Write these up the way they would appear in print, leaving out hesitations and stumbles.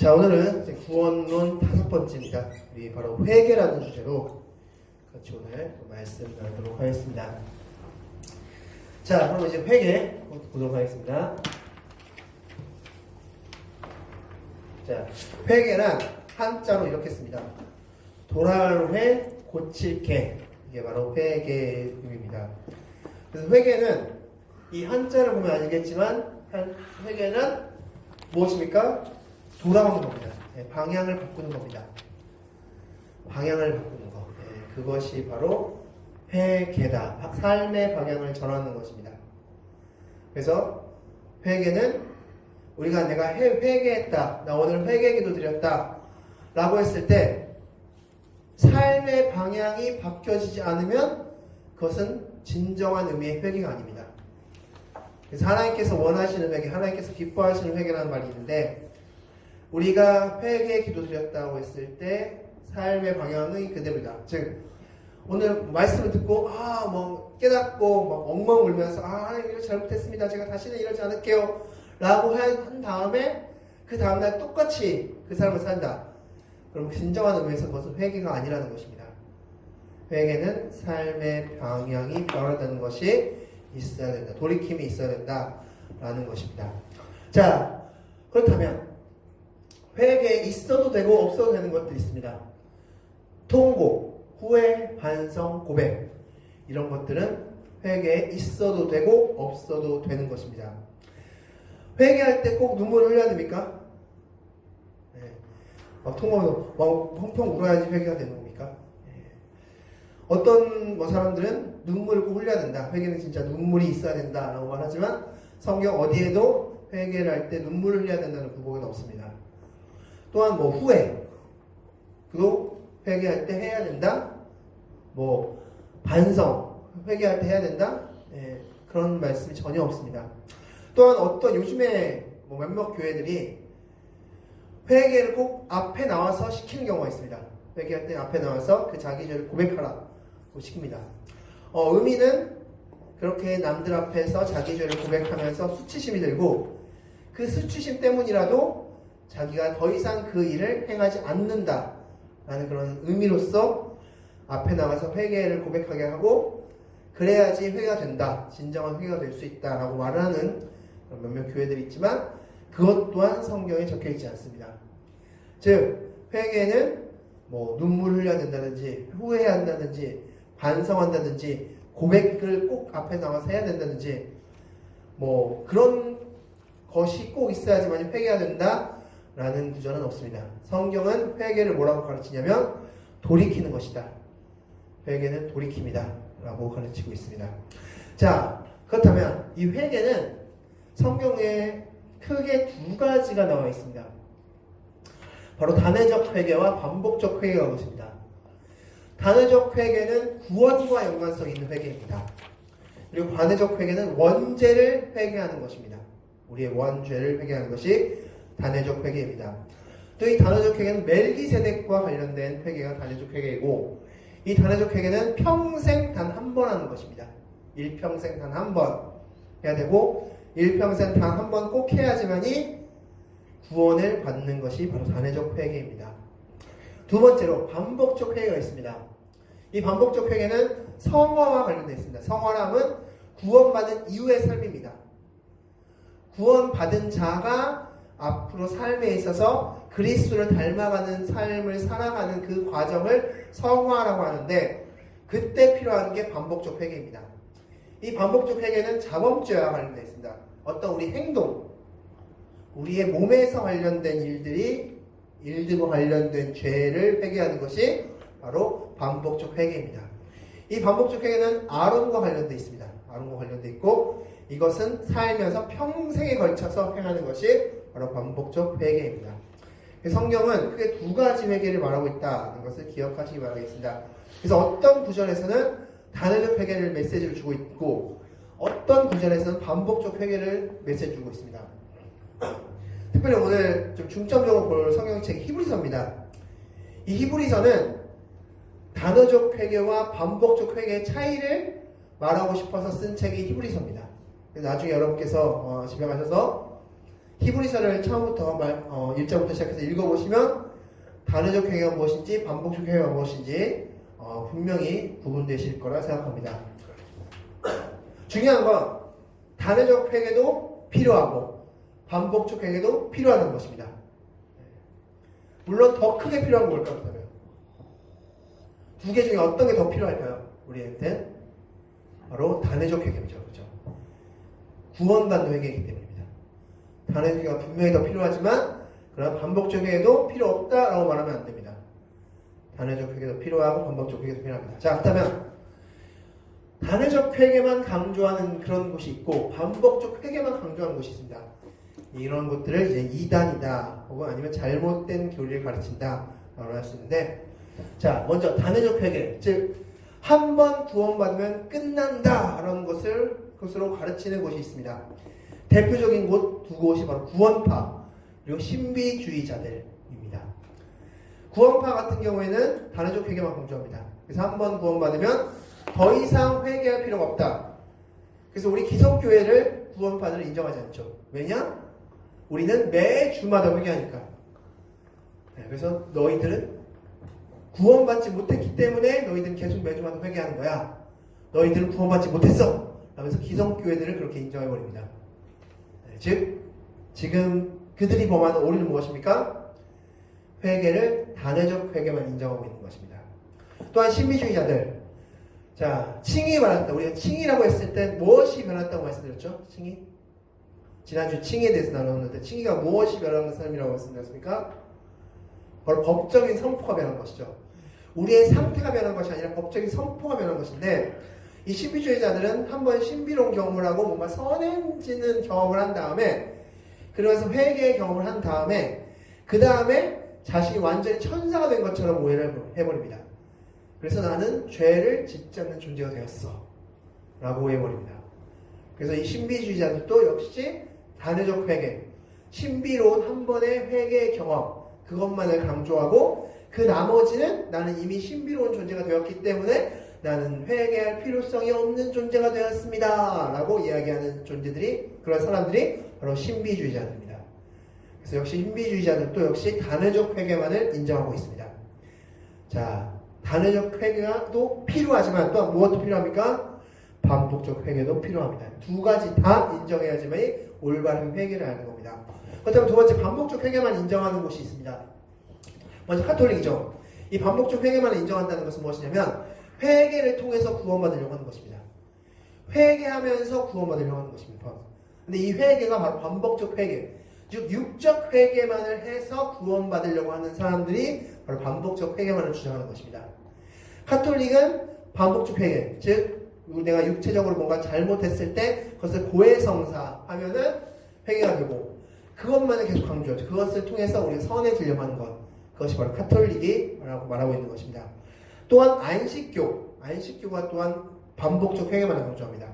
자, 오늘은 이제 구원론 5번째입니다. 우리 바로 회개라는 주제로 같이 오늘 말씀 나누도록 하겠습니다. 자, 그럼 이제 회개 보도록 하겠습니다. 자, 회개란 한자로 이렇게 씁니다. 돌아올 회, 고칠 개. 이게 바로 회개의 의미입니다. 그래서 회개는 이 한자를 보면 알겠지만 회개는 무엇입니까? 돌아오는 겁니다. 방향을 바꾸는 겁니다. 방향을 바꾸는 것. 그것이 바로 회개다. 삶의 방향을 전하는 것입니다. 그래서 회개는 우리가 내가 회개했다. 나 오늘 회개기도 드렸다. 라고 했을 때 삶의 방향이 바뀌어지지 않으면 그것은 진정한 의미의 회개가 아닙니다. 그래서 하나님께서 원하시는 회개, 하나님께서 기뻐하시는 회개라는 말이 있는데 우리가 회개 기도드렸다고 했을 때 삶의 방향이 그대로다. 즉 오늘 말씀을 듣고 깨닫고 막 엉엉 울면서 하나님 이거 잘못했습니다. 제가 다시는 이러지 않을게요. 라고 한 다음에 그 다음날 똑같이 그 삶을 산다. 그럼 진정한 의미에서 그것은 회개가 아니라는 것입니다. 회개는 삶의 방향이 변화되는 것이 있어야 된다. 돌이킴이 있어야 된다라는 것입니다. 자, 그렇다면 회개에 있어도 되고 없어도 되는 것들이 있습니다. 통고, 후회, 반성, 고백 이런 것들은 회개에 있어도 되고 없어도 되는 것입니다. 회개할 때 꼭 눈물을 흘려야 됩니까? 통곡 펑펑 울어야지 회개가 되는 겁니까? 어떤 사람들은 눈물을 꼭 흘려야 된다. 회개는 진짜 눈물이 있어야 된다라고 말하지만 성경 어디에도 회개를 할 때 눈물을 흘려야 된다는 구복은 없습니다. 또한 후회 그도 회개할 때 해야 된다. 반성 회개할 때 해야 된다. 그런 말씀이 전혀 없습니다. 또한 어떤 요즘에 몇몇 교회들이 회개를 꼭 앞에 나와서 시키는 경우가 있습니다. 회개할 때 앞에 나와서 그 자기 죄를 고백하라고 시킵니다. 의미는 그렇게 남들 앞에서 자기 죄를 고백하면서 수치심이 들고 그 수치심 때문이라도 자기가 더 이상 그 일을 행하지 않는다라는 그런 의미로서 앞에 나가서 회개를 고백하게 하고 그래야지 회개가 된다. 진정한 회개가 될 수 있다라고 말하는 몇몇 교회들이 있지만 그것 또한 성경에 적혀있지 않습니다. 즉 회개는 눈물을 흘려야 된다든지 후회해야 한다든지 반성한다든지 고백을 꼭 앞에 나와서 해야 된다든지 그런 것이 꼭 있어야지만 회개가 된다라는 구절은 없습니다. 성경은 회개를 뭐라고 가르치냐면 돌이키는 것이다. 회개는 돌이킵니다 라고 가르치고 있습니다. 자, 그렇다면 이 회개는 성경에 크게 두 가지가 나와 있습니다. 바로 단회적 회개와 반복적 회개가 것입니다. 단회적 회개는 구원과 연관성 있는 회개입니다. 그리고 반회적 회개는 원죄를 회개하는 것입니다. 우리의 원죄를 회개하는 것이 단회적 회개입니다. 또 이 단회적 회개는 멜기세덱과 관련된 회개가 단회적 회개이고 이 단회적 회개는 평생 단 한 번 하는 것입니다. 일평생 단 한 번 해야 되고 일평생 단 한 번 꼭 해야지만이 구원을 받는 것이 바로 단회적 회개입니다. 두 번째로 반복적 회개가 있습니다. 이 반복적 회개는 성화와 관련되어 있습니다. 성화람은 구원받은 이후의 삶입니다. 구원받은 자가 앞으로 삶에 있어서 그리스도를 닮아가는 삶을 살아가는 그 과정을 성화라고 하는데 그때 필요한 게 반복적 회개입니다. 이 반복적 회개는 자범죄와 관련되어 있습니다. 어떤 우리 행동, 우리의 몸에서 관련된 일들과 관련된 죄를 회개하는 것이 바로 반복적 회개입니다. 이 반복적 회개는 아론과 관련되어 있습니다. 아론과 관련되어 있고 이것은 살면서 평생에 걸쳐서 행하는 것이 바로 반복적 회개입니다. 성경은 크게 두 가지 회개를 말하고 있다는 것을 기억하시기 바라겠습니다. 그래서 어떤 구절에서는 단회적 회개를 메시지를 주고 있고 어떤 구절에서는 반복적 회개를 메시지 주고 있습니다. 특별히 오늘 좀 중점적으로 볼 성경책 히브리서입니다. 이 히브리서는 단어적 회개와 반복적 회개의 차이를 말하고 싶어서 쓴 책이 히브리서입니다. 그래서 나중에 여러분께서 집에 가셔서 히브리서를 처음부터 1절부터 시작해서 읽어보시면 단회적 회개가 무엇인지 반복적 회개가 무엇인지 분명히 구분되실 거라 생각합니다. 중요한 건 단회적 회개도 필요하고 반복적 회개도 필요하다는 것입니다. 물론 더 크게 필요한 건 뭘까요? 그렇다면 두 개 중에 어떤 게 더 필요할까요? 우리한테 바로 단회적 회개죠. 그렇죠? 구원받는 회개이기 때문입니다. 단회적 회개가 분명히 더 필요하지만 그러나 반복적 회개도 필요 없다라고 말하면 안 됩니다. 단회적 회개도 필요하고 반복적 회개도 필요합니다. 자, 그렇다면 단회적 회개만 강조하는 그런 곳이 있고 반복적 회개만 강조하는 곳이 있습니다. 이런 것들을 이제 이단이다 혹은 아니면 잘못된 교리를 가르친다 라고 할 수 있는데, 자, 먼저 단회적 회개, 즉 한 번 구원받으면 끝난다 라는 것으로 가르치는 곳이 있습니다. 대표적인 곳 두 곳이 바로 구원파 그리고 신비주의자들입니다. 구원파 같은 경우에는 단회적 회개만 강조합니다. 그래서 한 번 구원받으면 더 이상 회개할 필요가 없다. 그래서 우리 기성교회를 구원파들을 인정하지 않죠. 왜냐? 우리는 매주마다 회개하니까. 그래서 너희들은 구원받지 못했기 때문에 너희들은 계속 매주마다 회개하는 거야. 너희들은 구원받지 못했어. 하면서 기성교회들을 그렇게 인정해버립니다. 즉 지금 그들이 범하는 오류는 무엇입니까? 회개를 단회적 회개만 인정하고 있는 것입니다. 또한 신비주의자들, 자, 칭의 말했다. 우리가 칭의라고 했을 때 무엇이 변했다고 말씀드렸죠? 칭의? 지난주 칭의에 대해서 나눴는데 칭의가 무엇이 변한 삶이라고 말씀드렸습니까? 바로 법적인 선포가 변한 것이죠. 우리의 상태가 변한 것이 아니라 법적인 선포가 변한 것인데, 이 신비주의자들은 한번 신비로운 경험을 하고 뭔가 선해지는 경험을 한 다음에, 그러면서 회개의 경험을 한 다음에 그 다음에 자신이 완전히 천사가 된 것처럼 오해를 해버립니다. 그래서 나는 죄를 짓지 않는 존재가 되었어 라고 해버립니다. 그래서 이 신비주의자들도 역시 단회적 회개, 신비로운 한 번의 회개의 경험, 그것만을 강조하고 그 나머지는 나는 이미 신비로운 존재가 되었기 때문에 나는 회개할 필요성이 없는 존재가 되었습니다 라고 이야기하는 존재들이, 그런 사람들이 바로 신비주의자들입니다. 그래서 역시 신비주의자들도 역시 단회적 회개만을 인정하고 있습니다. 자, 단회적 회개도 필요하지만 또한 무엇도 필요합니까? 반복적 회개도 필요합니다. 두 가지 다 인정해야지만 올바른 회개를 하는 겁니다. 그렇다면 두 번째, 반복적 회개만 인정하는 곳이 있습니다. 먼저 카톨릭이죠. 이 반복적 회개만 인정한다는 것은 무엇이냐면 회개를 통해서 구원받으려고 하는 것입니다. 회개하면서 구원받으려고 하는 것입니다. 근데 이 회개가 바로 반복적 회개, 즉 육적 회개만을 해서 구원받으려고 하는 사람들이 바로 반복적 회개만을 주장하는 것입니다. 카톨릭은 반복적 회개, 즉 내가 육체적으로 뭔가 잘못했을 때 그것을 고해성사 하면은 회개가 되고, 그것만을 계속 강조하죠. 그것을 통해서 우리가 선해지려고 하는 것, 그것이 바로 카톨릭이라고 말하고 있는 것입니다. 또한 안식교가 또한 반복적 회개만을 강조합니다.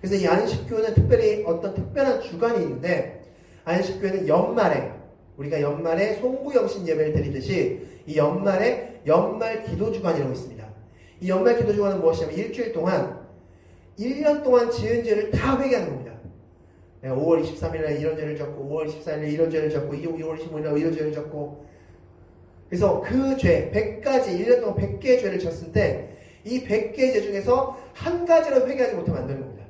그래서 이 안식교는 특별히 어떤 특별한 주간이 있는데, 안식교회는 연말에, 우리가 연말에 송구영신 예배를 드리듯이 이 연말에 연말 기도주간이라고 있습니다. 이 연말 기도주간은 무엇이냐면 일주일 동안 1년 동안 지은 죄를 다 회개하는 겁니다. 5월 23일에 이런 죄를 졌고, 5월 24일에 이런 죄를 졌고, 2월 25일에 이런 죄를 졌고, 그래서 그 죄 100가지, 1년 동안 100개의 죄를 졌을 때 이 100개의 죄 중에서 한 가지로 회개하지 못하면 안 되는 겁니다.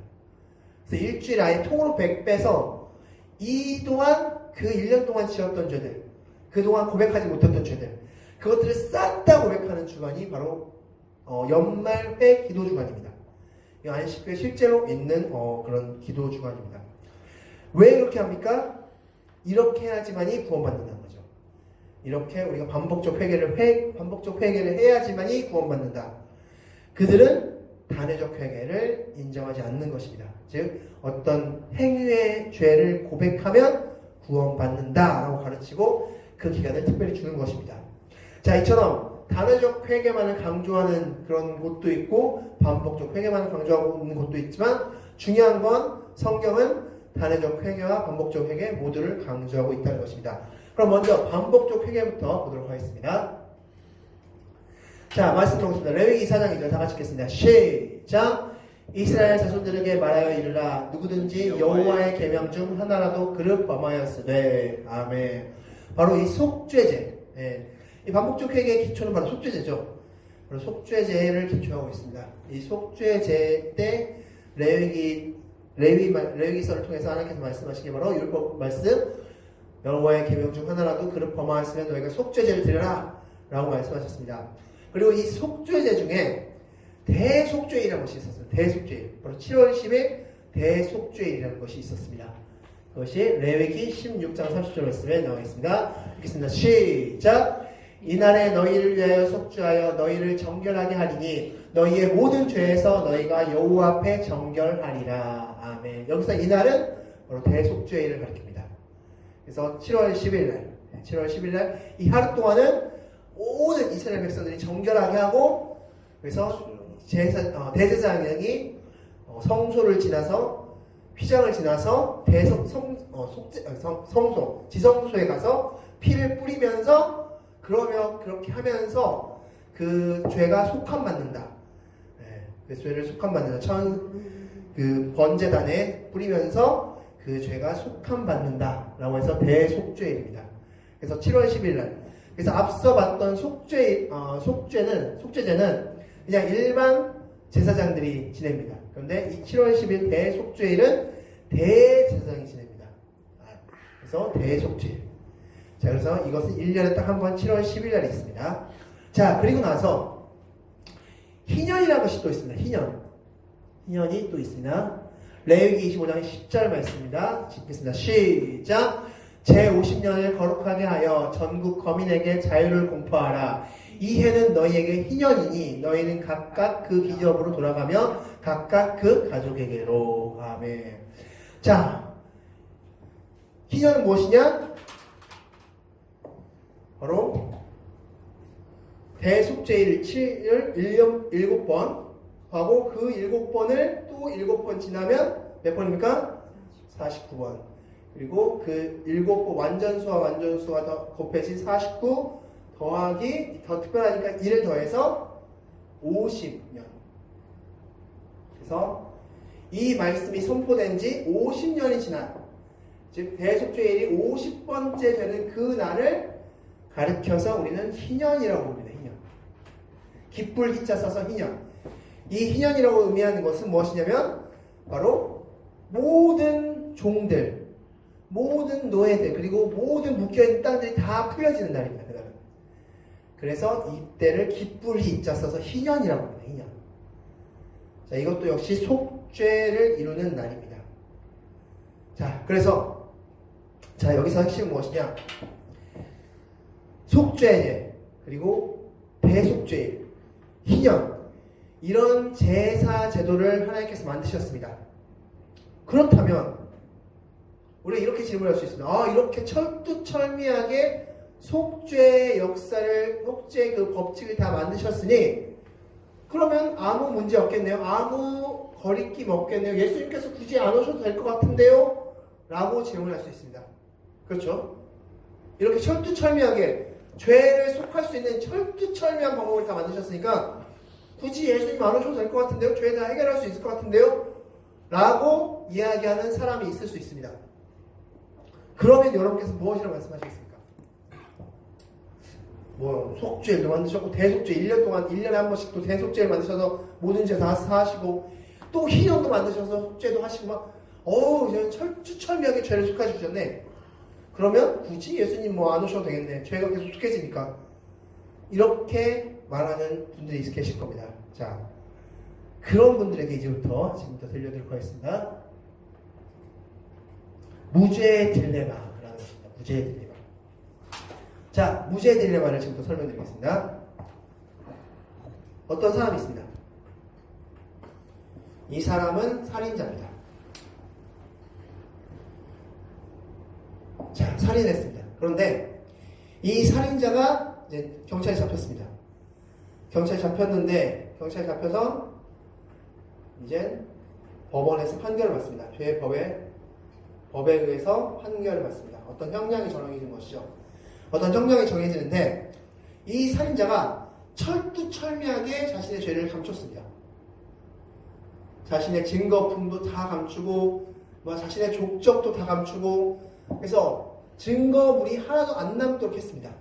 그래서 일주일 아예 통으로 100 빼서 이 동안 그 1년 동안 지었던 죄들, 그동안 고백하지 못했던 죄들, 그것들을 싹 다 고백하는 주간이 바로 연말회 기도 주간입니다. 이 안식교에 실제로 있는 그런 기도 주간입니다. 왜 이렇게 합니까? 이렇게 해야지만이 구원받는다는 거죠. 이렇게 우리가 반복적 회개를 해야지만이 구원받는다. 그들은 단회적 회개를 인정하지 않는 것입니다. 즉 어떤 행위의 죄를 고백하면 구원받는다라고 가르치고 그 기간을 특별히 주는 것입니다. 자, 이처럼 단회적 회개만을 강조하는 그런 곳도 있고 반복적 회개만을 강조하고 있는 곳도 있지만, 중요한 건 성경은 단회적 회개와 반복적 회개 모두를 강조하고 있다는 것입니다. 그럼 먼저 반복적 회개부터 보도록 하겠습니다. 자, 말씀 보겠습니다. 레위기 4장이죠. 다 같이 읽겠습니다. 시작! 이스라엘 자손들에게 말하여 이르라. 누구든지 여호와의 계명 중 하나라도 그릇 범하였으되. 아멘. 바로 이 속죄제. 예. 이 반복적 회개의 기초는 바로 속죄제죠. 바로 속죄제를 기초하고 있습니다. 이 속죄제 때 레위기서를 통해서 하나님께서 말씀하신 게 바로 율법 말씀, 여호와의 계명 중 하나라도 그릇 범하였으면 너희가 속죄제를 드려라 라고 말씀하셨습니다. 그리고 이 속죄제 중에 대속죄일이라는 것이 있었어요. 대속죄일. 바로 7월 10일 대속죄일이라는 것이 있었습니다. 그것이 레위기 16장 30절 말씀에 나와 있습니다. 읽겠습니다. 시작! 이날에 너희를 위하여 속죄하여 너희를 정결하게 하리니 너희의 모든 죄에서 너희가 여호와 앞에 정결하리라. 아멘. 여기서 이날은 바로 대속죄일을 가리킵니다. 그래서 7월 10일 날 이 하루 동안은 모든 이스라엘 백성들이 정결하게 하고, 그래서 대제사장이 성소를 지나서 휘장을 지나서 성소 지성소에 가서 피를 뿌리면서 그렇게 하면서 그 죄가 속함받는다. 그 죄를 속함받는다. 그 번제단에 뿌리면서 그 죄가 속함받는다라고 해서 대속죄일입니다. 그래서 7월 10일 날. 그래서 앞서 봤던 속죄제는 그냥 일반 제사장들이 지냅니다. 그런데 이 7월 10일 대속죄일은 대제사장이 지냅니다. 그래서 대속죄일. 자, 그래서 이것은 1년에 딱 한 번 7월 10일 날이 있습니다. 자, 그리고 나서 희년이라는 것이 또 있습니다. 희년이 또 있습니다. 레위기 25장 10절 말씀입니다. 읽겠습니다. 시작! 제50년을 거룩하게 하여 전국 거민에게 자유를 공포하라. 이 해는 너희에게 희년이니 너희는 각각 그 기업으로 돌아가며 각각 그 가족에게로. 아멘. 자, 희년은 무엇이냐? 바로 대속죄일 7일 1년 7번 하고 그 7번을 또 7번 지나면 몇 번입니까? 49번. 그리고 그 7번 완전수와 더 곱해진 49 더하기 더 특별하니까 1을 더해서 50년. 그래서 이 말씀이 선포된 지 50년이 지난, 즉 대속죄일이 50번째 되는 그 날을 가르쳐서 우리는 희년이라고 봅니다. 희년. 기쁠 희자 써서 희년. 이 희년이라고 의미하는 것은 무엇이냐면 바로 모든 종들, 모든 노예들, 그리고 모든 묶여있는 땅들이 다 풀려지는 날입니다. 그날은. 그래서 이때를 기쁠 희자 써서 희년이라고 합니다. 희년. 자, 이것도 역시 속죄를 이루는 날입니다. 자, 그래서 자, 여기서 핵심은 무엇이냐? 속죄제, 그리고 대속죄일, 희년, 이런 제사 제도를 하나님께서 만드셨습니다. 그렇다면 우리가 이렇게 질문할 수 있습니다. 이렇게 철두철미하게 속죄의 역사를, 속죄의 그 법칙을 다 만드셨으니 그러면 아무 문제 없겠네요. 아무 거리낌 없겠네요. 예수님께서 굳이 안 오셔도 될 것 같은데요? 라고 질문할 수 있습니다. 그렇죠? 이렇게 철두철미하게 죄를 속할 수 있는 철두철미한 방법을 다 만드셨으니까 굳이 예수님 안 오셔도 될 것 같은데요? 죄 다 해결할 수 있을 것 같은데요? 라고 이야기하는 사람이 있을 수 있습니다. 그러면 여러분께서 무엇이라고 말씀하시겠습니까? 속죄일도 만드셨고 대속죄 1년 동안 1년에 한 번씩 또 대속죄를 만드셔서 모든 죄 다 사하시고 또 희년도 만드셔서 속죄도 하시고 막 이제 철두철미하게 죄를 속해 주셨네. 그러면 굳이 예수님 안 오셔도 되겠네. 죄가 계속 속해지니까. 이렇게 말하는 분들이 계실 겁니다. 자, 그런 분들에게 지금부터 들려드릴 거겠습니다. 무죄의 딜레마라는 것입니다. 무죄의 딜레마. 자, 무죄의 딜레마를 지금부터 설명드리겠습니다. 어떤 사람이 있습니다. 이 사람은 살인자입니다. 자, 살인했습니다. 그런데 이 살인자가 이제 경찰에 잡혔습니다. 경찰에 잡혔는데 경찰에 잡혀서 이제 법원에서 판결을 받습니다. 법에 의해서 판결을 받습니다. 어떤 형량이 정해지는 것이죠. 어떤 형량이 정해지는데 이 살인자가 철두철미하게 자신의 죄를 감췄습니다. 자신의 증거품도 다 감추고 자신의 족적도 다 감추고 그래서 증거물이 하나도 안 남도록 했습니다.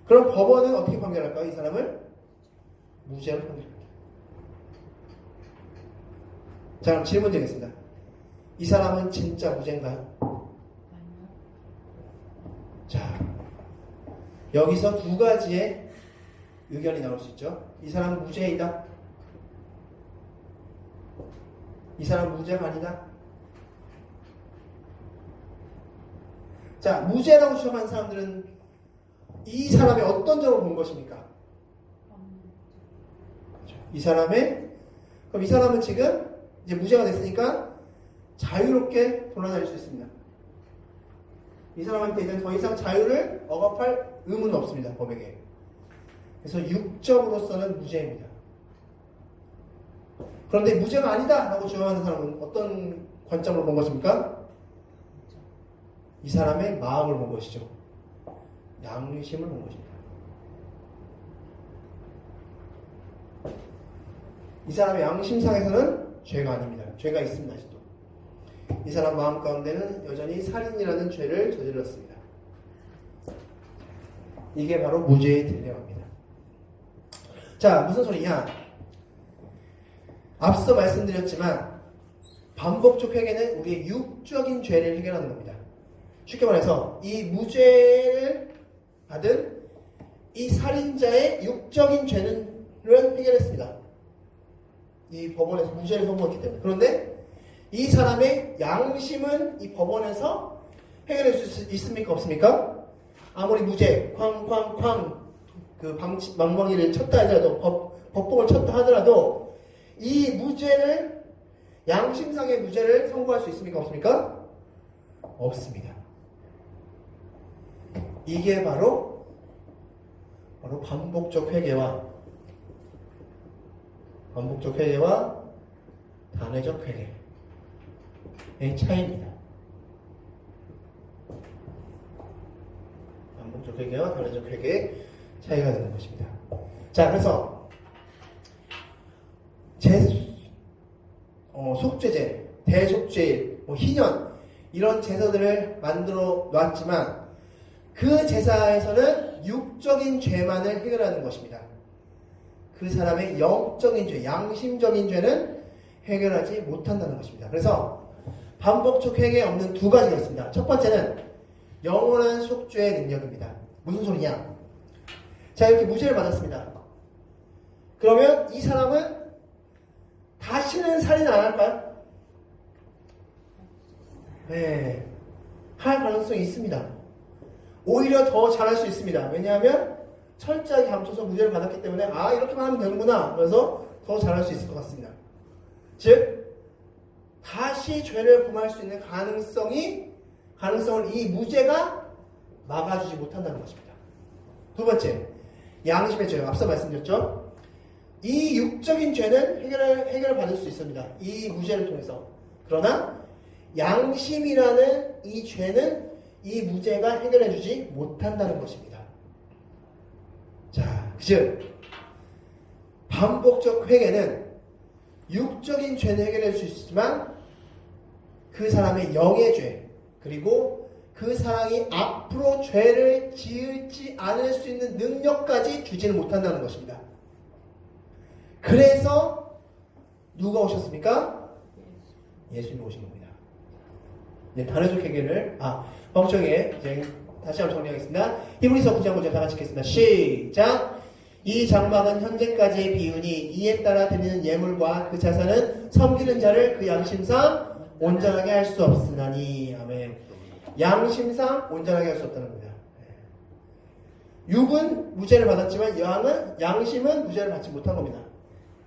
그럼 법원은 어떻게 판결할까요? 이 사람을 무죄로 판결합니다. 자, 그럼 질문 드리겠습니다. 이 사람은 진짜 무죄인가요? 자, 여기서 두 가지의 의견이 나올 수 있죠. 이 사람은 무죄이다. 이 사람은 무죄가 아니다. 자, 무죄라고 주장하는 사람들은 이 사람의 어떤 점을 본 것입니까? 그럼 이 사람은 지금 이제 무죄가 됐으니까 자유롭게 돌아다닐 수 있습니다. 이 사람한테 이제 더 이상 자유를 억압할 의무는 없습니다. 법에게. 그래서 육적으로서는 무죄입니다. 그런데 무죄가 아니다 라고 주장하는 사람은 어떤 관점으로 본 것입니까? 이 사람의 마음을 본 것이죠. 양심을 본 것입니다. 이 사람의 양심상에서는 죄가 아닙니다. 죄가 있습니다. 아직도. 이 사람 마음 가운데는 여전히 살인이라는 죄를 저질렀습니다. 이게 바로 무죄의 딜레마입니다. 자, 무슨 소리냐? 앞서 말씀드렸지만 반복적 회개는 우리의 육적인 죄를 해결하는 겁니다. 쉽게 말해서 이 무죄를 받은 이 살인자의 육적인 죄는 해결했습니다. 이 법원에서 무죄를 선고했기 때문에. 그런데 이 사람의 양심은 이 법원에서 해결할 수 있습니까? 없습니까? 아무리 무죄, 쾅쾅쾅 그 망망이를 쳤다 하더라도 법복을 쳤다 하더라도 이 무죄를 양심상의 무죄를 선고할 수 있습니까? 없습니까? 없습니다. 이게 바로 반복적 회개와 단회적 회개의 차이입니다. 반복적 회개와 단회적 회개의 차이가 되는 것입니다. 자, 그래서 속죄제, 대속죄일, 희년 이런 제사들을 만들어 놨지만 그 제사에서는 육적인 죄만을 해결하는 것입니다. 그 사람의 영적인 죄, 양심적인 죄는 해결하지 못한다는 것입니다. 그래서 반복적 회개에 없는 두 가지가 있습니다. 첫 번째는 영원한 속죄의 능력입니다. 무슨 소리냐? 자, 이렇게 무죄를 받았습니다. 그러면 이 사람은 다시는 살인 안 할까요? 네, 할 가능성이 있습니다. 오히려 더 잘할 수 있습니다. 왜냐하면 철저하게 감춰서 무죄를 받았기 때문에 이렇게만 하면 되는구나 그래서 더 잘할 수 있을 것 같습니다. 즉 다시 죄를 범할 수 있는 가능성을 이 무죄가 막아주지 못한다는 것입니다. 두 번째, 양심의 죄. 앞서 말씀드렸죠. 이 육적인 죄는 해결을 받을 수 있습니다. 이 무죄를 통해서. 그러나 양심이라는 이 죄는 이 무죄가 해결해주지 못한다는 것입니다. 자, 즉 반복적 회개는 육적인 죄는 해결할 수 있지만 그 사람의 영의 죄 그리고 그 사람이 앞으로 죄를 지을지 않을 수 있는 능력까지 주지는 못한다는 것입니다. 그래서 누가 오셨습니까? 예수님이 오신 겁니다. 네, 단회적 회개를 범청에 이제 다시 한번 정리하겠습니다. 히브리서 9장 9절 다 같이 읽겠습니다. 시작! 이 장막은 현재까지의 비유니 이에 따라 드리는 예물과 그 자산은 섬기는 자를 그 양심상 온전하게 할 수 없으나니. 아멘. 양심상 온전하게 할 수 없다는 겁니다. 육은 무죄를 받았지만 양심은 무죄를 받지 못한 겁니다.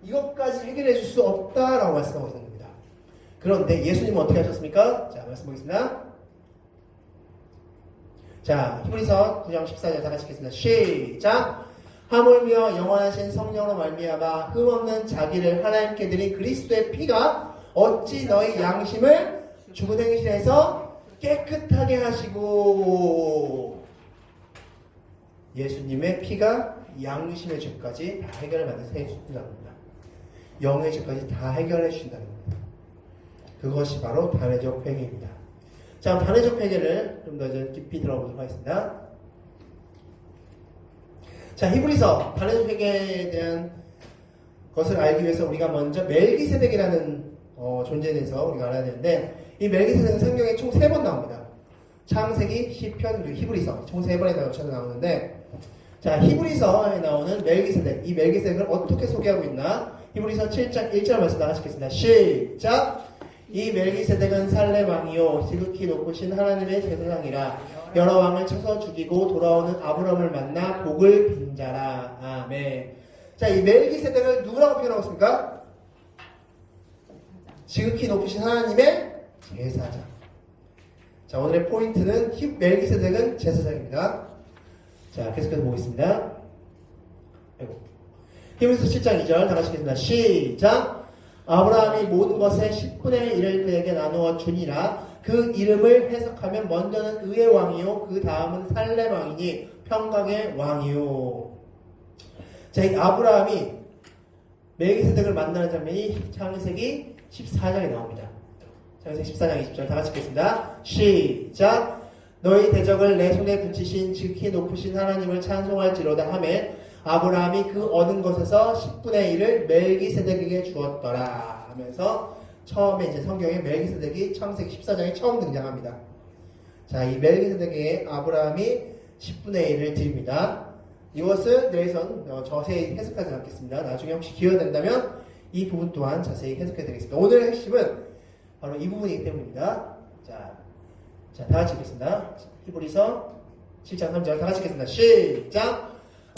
이것까지 해결해 줄 수 없다라고 말씀하고 있는 겁니다. 그런데 예수님은 어떻게 하셨습니까? 자, 말씀 보겠습니다. 자, 히브리서 9장 14절 다 같이 읽겠습니다. 시작! 하물며 영원하신 성령으로 말미암아 흠없는 자기를 하나님께 드린 그리스도의 피가 어찌 너희 양심을 죽은 행실에서 깨끗하게 하시고. 예수님의 피가 양심의 죄까지 다 해결을 만들어서 해준다는 겁니다. 영의 죄까지 다 해결해 주신다는 겁니다. 그것이 바로 단회적 회개입니다. 자, 단회적 회개를 좀 더 이제 깊이 들어보도록 하겠습니다. 자, 히브리서 단회적 회개에 대한 것을 알기 위해서 우리가 먼저 멜기세덱이라는 존재에 대해서 우리가 알아야 되는데, 이 멜기세덱은 성경에 총 3번 나옵니다. 창세기, 시편, 그리고 히브리서 총 3번에 나오는데, 자, 히브리서에 나오는 멜기세덱, 이 멜기세덱을 어떻게 소개하고 있나? 히브리서 7장 1절 말씀 나가시겠습니다. 시작! 이 멜기세덱은 살렘 왕이요 지극히 높으신 하나님의 제사장이라 여러 왕을 쳐서 죽이고 돌아오는 아브람을 만나 복을 빈 자라. 아멘. 자, 이 멜기세덱을 누구라고 표현하고 있습니까? 지극히 높으신 하나님의 제사장. 자, 오늘의 포인트는 멜기세덱은 제사장입니다. 자, 계속해서 보겠습니다. 히브리서 7장 2절 다 같이 읽겠습니다. 시작! 아브라함이 모든 것의 10분의 1을 그에게 나누어 주니라. 그 이름을 해석하면 먼저는 의의 왕이요 그 다음은 살렘 왕이니 평강의 왕이요. 자, 이 아브라함이 멜기세덱을 만나는 장면이 창세기 14장에 나옵니다. 창세기 14장 20절 다 같이 읽겠습니다. 시작! 너희 대적을 내 손에 붙이신 지극히 높으신 하나님을 찬송할지로다 하매 아브라함이 그 얻은 것에서 10분의 1을 멜기세덱에게 주었더라 하면서 처음에 이제 성경에 멜기세덱이 창세기 14장에 처음 등장합니다. 자, 이 멜기세덱에게 아브라함이 10분의 1을 드립니다. 이것을 내일선 자세히 해석하지 않겠습니다. 나중에 혹시 기회가 된다면 이 부분 또한 자세히 해석해 드리겠습니다. 오늘의 핵심은 바로 이 부분이기 때문입니다. 자, 다 같이 읽겠습니다. 히브리서 7장 3절 다 같이 읽겠습니다. 시작!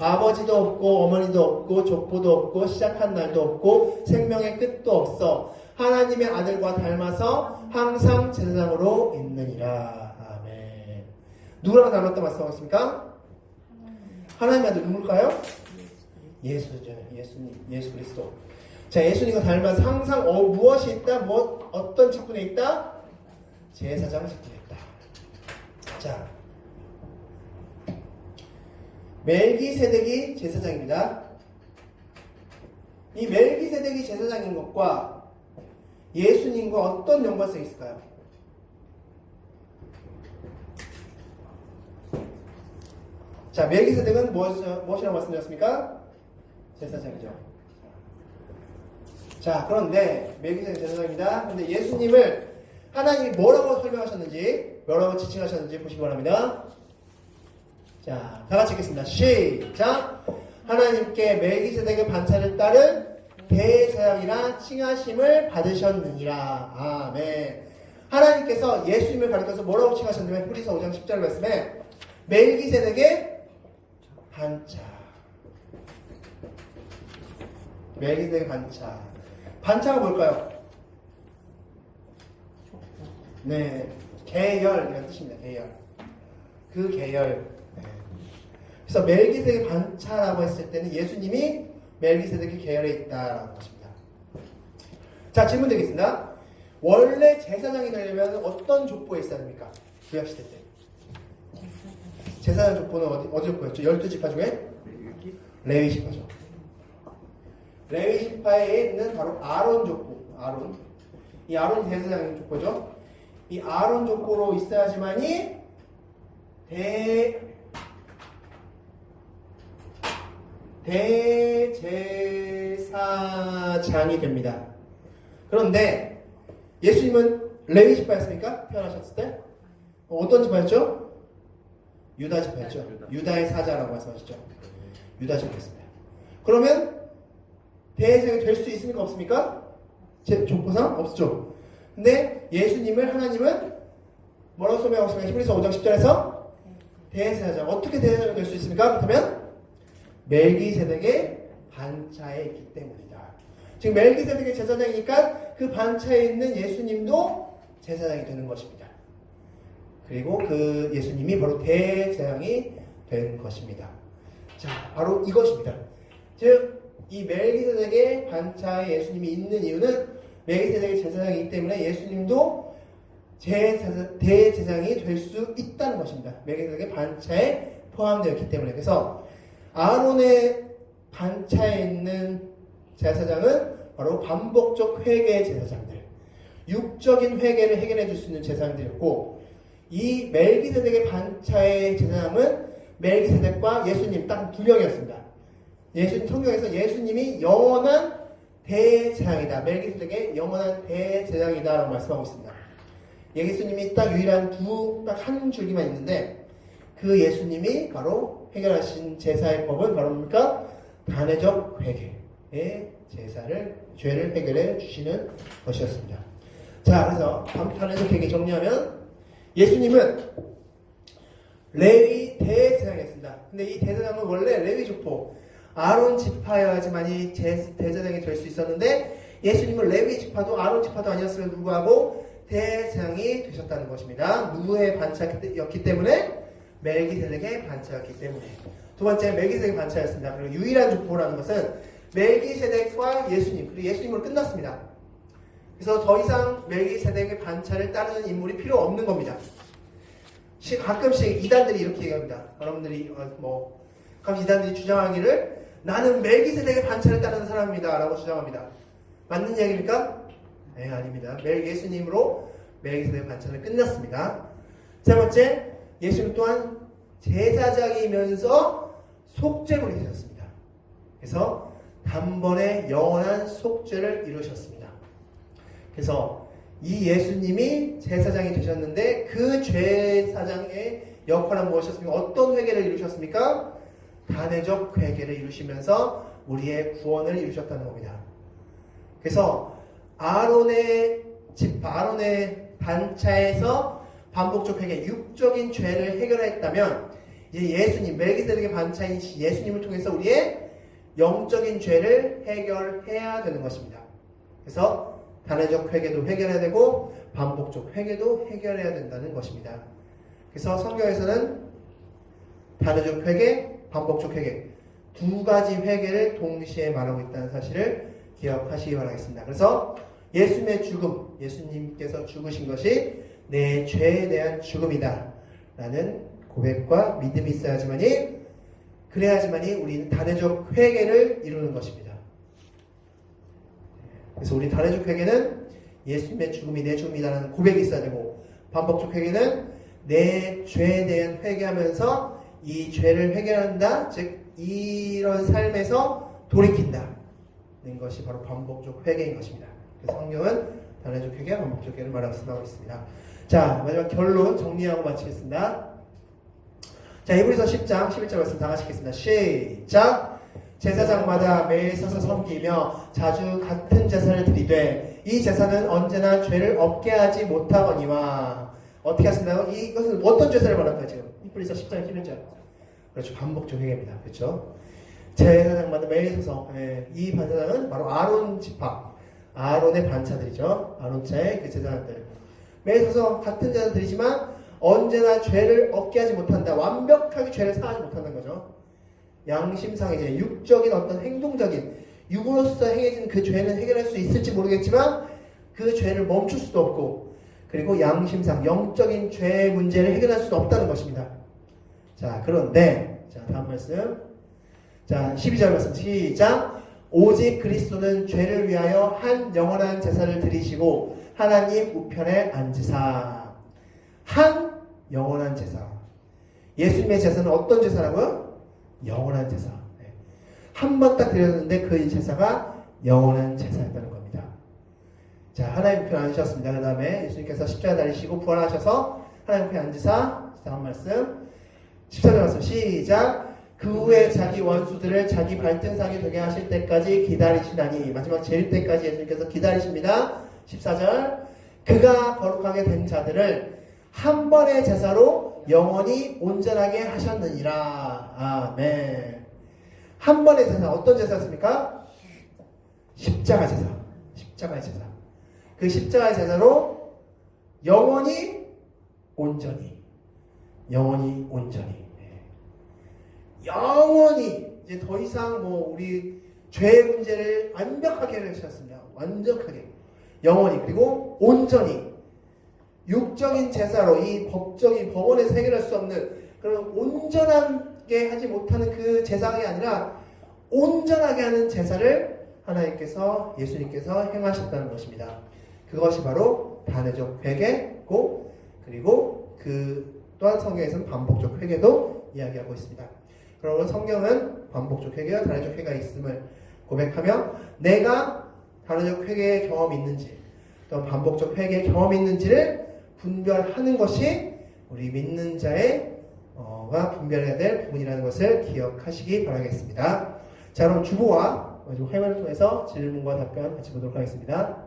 아버지도 없고 어머니도 없고 족보도 없고 시작한 날도 없고 생명의 끝도 없어 하나님의 아들과 닮아서 항상 제사장으로 있느니라. 아멘. 누구랑 닮았다 말씀하셨습니까? 하나님의 아들 누굴까요? 예수죠. 예수님, 예수 그리스도. 자, 예수님과 닮아서 항상 무엇이 있다? 어떤 직분에 있다? 제사장 직분에 있다. 자, 멜기세덱이 제사장입니다. 이 멜기세덱이 제사장인 것과 예수님과 어떤 연관성이 있을까요? 자, 멜기세덱은 무엇이라고 말씀드렸습니까? 제사장이죠. 자, 그런데 멜기세덱 제사장입니다. 그런데 예수님을 하나님이 뭐라고 설명하셨는지, 뭐라고 지칭하셨는지 보시기 바랍니다. 자, 다 같이 읽겠습니다. 시작! 하나님께 멜기세덱의 반차를 따른 대제사장이라 칭하심을 받으셨느니라. 아멘. 하나님께서 예수님을 가리켜서 뭐라고 칭하셨냐면 히브리서 5장 10절 말씀에 멜기세덱의 반차. 멜기세덱의 반차. 반차가 뭘까요? 네, 계열이라는 뜻입니다. 계열. 그 계열. 네. 그래서 멜기세덱의 반차라고 했을 때는 예수님이 멜기세덱의 계열에 있다라는 것입니다. 자, 질문 드리겠습니다. 원래 제사장이 되려면 어떤 족보에 있어야 됩니까? 구약시대 때. 제사장 족보는 어디 족보였죠? 12지파 중에? 레위지파죠. 레위지파에 있는 바로 아론 족보. 아론. 이 아론이 제사장의 족보죠. 이 아론 족보로 있어야지만이 대제사장이 됩니다. 그런데 예수님은 레위 지파였습니까? 태어나셨을 때? 어떤 지파였죠? 유다 지파였죠. 유다의 사자라고 말씀하셨죠. 유다 지파였습니다. 그러면 대제사장이 될 수 있습니까? 없습니까? 제 족보상? 없죠. 근데 예수님을 하나님은 뭐라고 설명하셨습니까? 히브리서 5장 10절에서 대제사장. 어떻게 대제사장이 될 수 있습니까? 그렇다면 멜기세덱의 반차에 있기 때문이다. 지금 멜기세덱의 제사장이니까 그 반차에 있는 예수님도 제사장이 되는 것입니다. 그리고 그 예수님이 바로 대제사장이 된 것입니다. 자, 바로 이것입니다. 즉, 이 멜기세덱의 반차에 예수님이 있는 이유는 멜기세덱의 제사장이기 때문에 예수님도 대제사장이 될 수 있다는 것입니다. 멜기세덱의 반차에 포함되었기 때문에. 그래서 아론의 반차에 있는 제사장은 바로 반복적 회개 제사장들, 육적인 회개를 해결해 줄 수 있는 제사장들이었고, 이 멜기세덱의 반차의 제사장은 멜기세덱과 예수님 딱 두 명이었습니다. 예수님 성경에서 예수님이 영원한 대제사장이다. 멜기세덱의 영원한 대제사장이다라고 말씀하고 있습니다. 예수님이 딱 유일한 딱 한 줄기만 있는데 그 예수님이 바로 해결하신 제사의 법은 바로 뭡니까? 단회적 회개의 죄를 해결해 주시는 것이었습니다. 자, 그래서 단회적 회개 정리하면 예수님은 레위 대제사장이었습니다. 근데 이 대제사장은 원래 레위 족보 아론 지파여야지만이 대제사장이 될 수 있었는데 예수님은 레위 지파도 아론 지파도 아니었음에도 불구하고 대제사장이 되셨다는 것입니다. 누구의 반차였기 때문에? 멜기세덱의 반차였기 때문에. 두 번째, 멜기세덱의 반차였습니다. 그리고 유일한 족보라는 것은 멜기세덱과 예수님, 그리고 예수님으로 끝났습니다. 그래서 더 이상 멜기세덱의 반차를 따르는 인물이 필요 없는 겁니다. 가끔씩 이단들이 이렇게 얘기합니다. 여러분들이 가끔씩 이단들이 주장하기를 나는 멜기세덱의 반차를 따르는 사람입니다 라고 주장합니다. 맞는 이야기입니까? 네, 아닙니다. 예수님으로 멜기세덱의 반차는 끝났습니다. 세 번째, 예수님 또한 제사장이면서 속죄물이 되셨습니다. 그래서 단번에 영원한 속죄를 이루셨습니다. 그래서 이 예수님이 제사장이 되셨는데 그 제사장의 역할은 무엇이었습니까? 어떤 회개를 이루셨습니까? 단회적 회개를 이루시면서 우리의 구원을 이루셨다는 겁니다. 그래서 아론의 반차에서 반복적 회개, 육적인 죄를 해결했다면 이제 예수님, 멜기세덱의 반차인 예수님을 통해서 우리의 영적인 죄를 해결해야 되는 것입니다. 그래서 단회적 회개도 해결해야 되고 반복적 회개도 해결해야 된다는 것입니다. 그래서 성경에서는 단회적 회개, 반복적 회개 두 가지 회개를 동시에 말하고 있다는 사실을 기억하시기 바라겠습니다. 그래서 예수님의 죽음, 예수님께서 죽으신 것이 내 죄에 대한 죽음이다 라는 고백과 믿음이 있어야지만이 그래야지만이 우리는 단회적 회개를 이루는 것입니다. 그래서 우리 단회적 회개는 예수님의 죽음이 내 죽음이라는 고백이 있어야 되고 반복적 회개는 내 죄에 대한 회개하면서 이 죄를 해결한다, 즉 이런 삶에서 돌이킨다는 것이 바로 반복적 회개인 것입니다. 그래서 성경은 단회적 회개와 반복적 회개를 말씀하고 있습니다. 자, 마지막 결론 정리하고 마치겠습니다. 자, 히브리서 10장 11절 말씀 다 같이 읽겠습니다. 시작! 제사장마다 매일 서서 섬기며 자주 같은 제사를 드리되 이 제사는 언제나 죄를 없게 하지 못하거니와 어떻게 하신다고? 이것은 어떤 제사를 말할까요 지금? 히브리서 10장 11절. 그렇죠. 반복적 회개입니다. 그렇죠. 제사장마다 매일 서서 이 반차장은 바로 아론 지파, 아론의 반차들이죠. 아론차의 그 제사장들. 매일 서서 같은 제사를 드리지만 언제나 죄를 없게 하지 못한다. 완벽하게 죄를 사하지 못한다는 거죠. 양심상 이제 육적인 어떤 행동적인 육으로서 행해진 그 죄는 해결할 수 있을지 모르겠지만 그 죄를 멈출 수도 없고 그리고 양심상 영적인 죄의 문제를 해결할 수도 없다는 것입니다. 자, 그런데 자, 다음 말씀. 자, 12절 말씀 시작. 오직 그리스도는 죄를 위하여 한 영원한 제사를 드리시고 하나님 우편에 앉으사. 한 영원한 제사. 예수님의 제사는 어떤 제사라고요? 영원한 제사. 한 번 딱 드렸는데 그 제사가 영원한 제사였다는 겁니다. 자, 하나님 우편에 앉으셨습니다. 그 다음에 예수님께서 십자가 달리시고 부활하셔서 하나님 우편에 앉으사. 다음 말씀 14절 말씀 시작. 그 후에 자기 원수들을 자기 발등상에 되게 하실 때까지 기다리시다니. 마지막 재림 때까지 예수님께서 기다리십니다. 14절. 그가 거룩하게 된 자들을 한 번의 제사로 영원히 온전하게 하셨느니라. 아멘. 한 번의 제사. 어떤 제사였습니까? 십자가 제사. 십자가의 제사. 그 십자가의 제사로 영원히 온전히. 영원히 온전히. 영원히 이제 더 이상 우리 죄의 문제를 완벽하게 해결하셨습니다. 완벽하게 영원히 그리고 온전히 육적인 제사로 이 법적인 법원에서 해결할 수 없는 그런 온전하게 하지 못하는 그 제사가 아니라 온전하게 하는 제사를 하나님께서 예수님께서 행하셨다는 것입니다. 그것이 바로 단회적 회개고 그리고 그 또한 성경에서는 반복적 회개도 이야기하고 있습니다. 그러므로 성경은 반복적 회개와 단회적 회개가 있음을 고백하며 내가 단회적 회개의 경험이 있는지 또 반복적 회개의 경험이 있는지를 분별하는 것이 우리 믿는 자가 분별해야 될 부분이라는 것을 기억하시기 바라겠습니다. 자, 그럼 주보와 화면을 통해서 질문과 답변 같이 보도록 하겠습니다.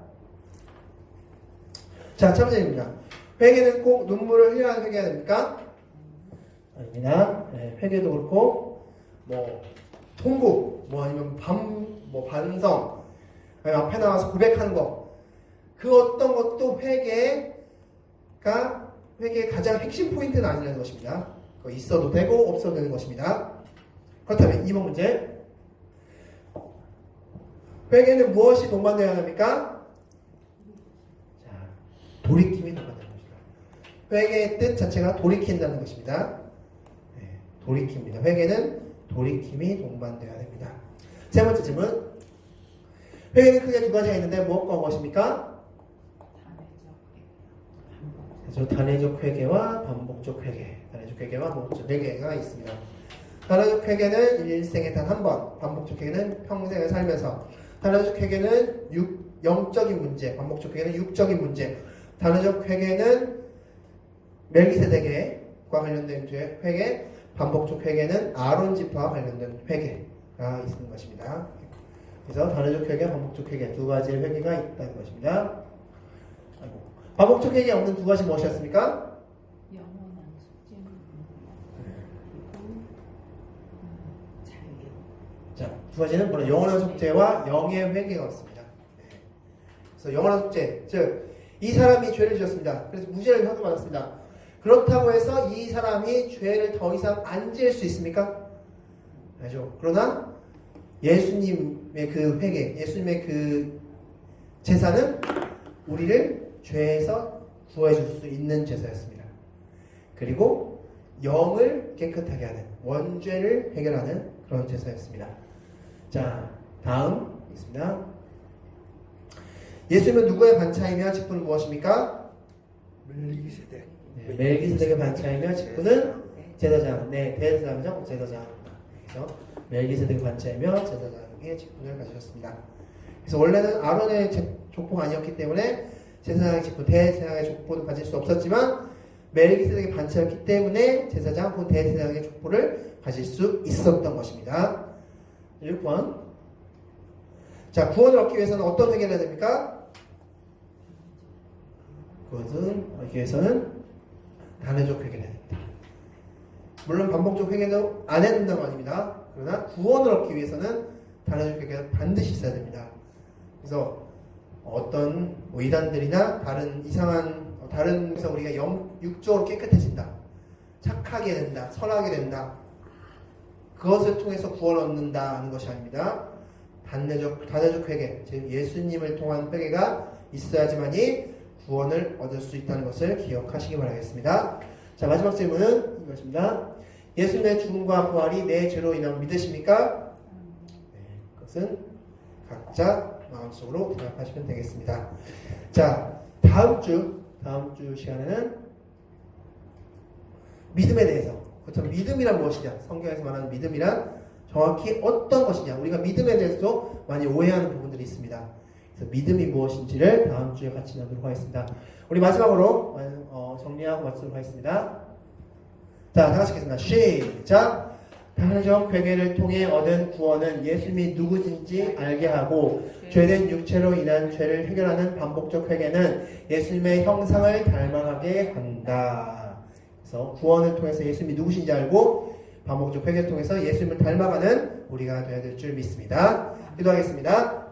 자, 첫 번째입니다. 회개는 꼭 눈물을 흘려야 회개해야 됩니까? 아닙니다. 네, 회개도 그렇고 통곡, 아니면 반성, 앞에 나와서 고백하는 것, 그 어떤 것도 회개의 가장 핵심 포인트는 아니라는 것입니다. 있어도 되고 없어도 되는 것입니다. 그렇다면 2번 문제. 회개는 무엇이 동반되어야 합니까? 자, 돌이킴이 동반되는 것입니다. 회개의 뜻 자체가 돌이킨다는 것입니다. 네, 돌이킵니다. 회개는 돌이킴이 동반되어야 됩니다. 세 번째 질문. 회개는 크게 두 가지가 있는데 무엇과 무엇입니까? 단회적 회개와 반복적 회개. 단회적 회개와 반복적 회개가 있습니다. 단회적 회개는 일생에 단 한 번, 반복적 회개는 평생을 살면서. 단회적 회개는 영적인 문제, 반복적 회개는 육적인 문제. 단회적 회개는 멜기세덱과 관련된 회개, 반복적 회개는 아론 지파와 관련된 회개가 있는 것입니다. 그래서 단회적 회개, 반복적 회개 두 가지의 회개가 있다는 것입니다. 반복적 회개 없는 두 가지 무엇이었습니까? 영원한 숙제 자, 두 가지는 뭐냐? 영원한 속죄와 영의 회개가 없습니다. 네. 그래서 영원한 속죄, 즉 이 사람이 죄를 지었습니다. 그래서 무죄를 선고받았습니다. 그렇다고 해서 이 사람이 죄를 더 이상 안 지을 수 있습니까? 아니죠. 그러나 예수님의 그 회개, 예수님의 그 제사는 우리를 죄에서 구해줄 수 있는 제사였습니다. 그리고 영을 깨끗하게 하는, 원죄를 해결하는 그런 제사였습니다. 자, 다음 있습니다. 예수님은 누구의 반차이며 직분은 무엇입니까? 멜기세덱. 네, 멜기세덱의 반차이며 직분은 제사장. 네, 대제사장, 제사장. 그래서 멜기세덱의 반차이며 제사장의 직분을 가지셨습니다. 그래서 원래는 아론의 족보가 아니었기 때문에 제사장의 직분, 대제사장의 족보도 가질 수 없었지만 멜기세덱의 반차였기 때문에 제사장 혹은 대제사장의 족보를 가질 수 있었던 것입니다. 6번. 자, 구원을 얻기 위해서는 어떤 회개를 해야 됩니까? 그것은 얻기 위해서는 단회적 회개를 해야 됩니다. 물론 반복적 회개도 안 해야 된다는 거 아닙니다. 그러나 구원을 얻기 위해서는 단회적 회개가 반드시 있어야 됩니다. 그래서 어떤 이단들이나 다른 데서 우리가 육적으로 깨끗해진다, 착하게 된다, 선하게 된다, 그것을 통해서 구원 얻는다는 것이 아닙니다. 단회적 회개, 즉 예수님을 통한 회개가 있어야지만이 구원을 얻을 수 있다는 것을 기억하시기 바라겠습니다. 자, 마지막 질문은 이것입니다. 예수님의 죽음과 부활이 내 죄로 인함을 믿으십니까? 네, 그것은 각자 마음속으로 대답하시면 되겠습니다. 자, 다음 주 시간에는 믿음에 대해서, 그렇다면 믿음이란 무엇이냐, 성경에서 말하는 믿음이란 정확히 어떤 것이냐, 우리가 믿음에 대해서도 많이 오해하는 부분들이 있습니다. 그래서 믿음이 무엇인지를 다음 주에 같이 나누도록 하겠습니다. 우리 마지막으로 정리하고 마치도록 하겠습니다. 자, 다 같이 하겠습니다. 시작! 단회적 회개를 통해 얻은 구원은 예수님이 누구신지 알게 하고 죄된 육체로 인한 죄를 해결하는 반복적 회개는 예수님의 형상을 닮아가게 한다. 그래서 구원을 통해서 예수님이 누구신지 알고 반복적 회개를 통해서 예수님을 닮아가는 우리가 되어야 될 줄 믿습니다. 기도하겠습니다.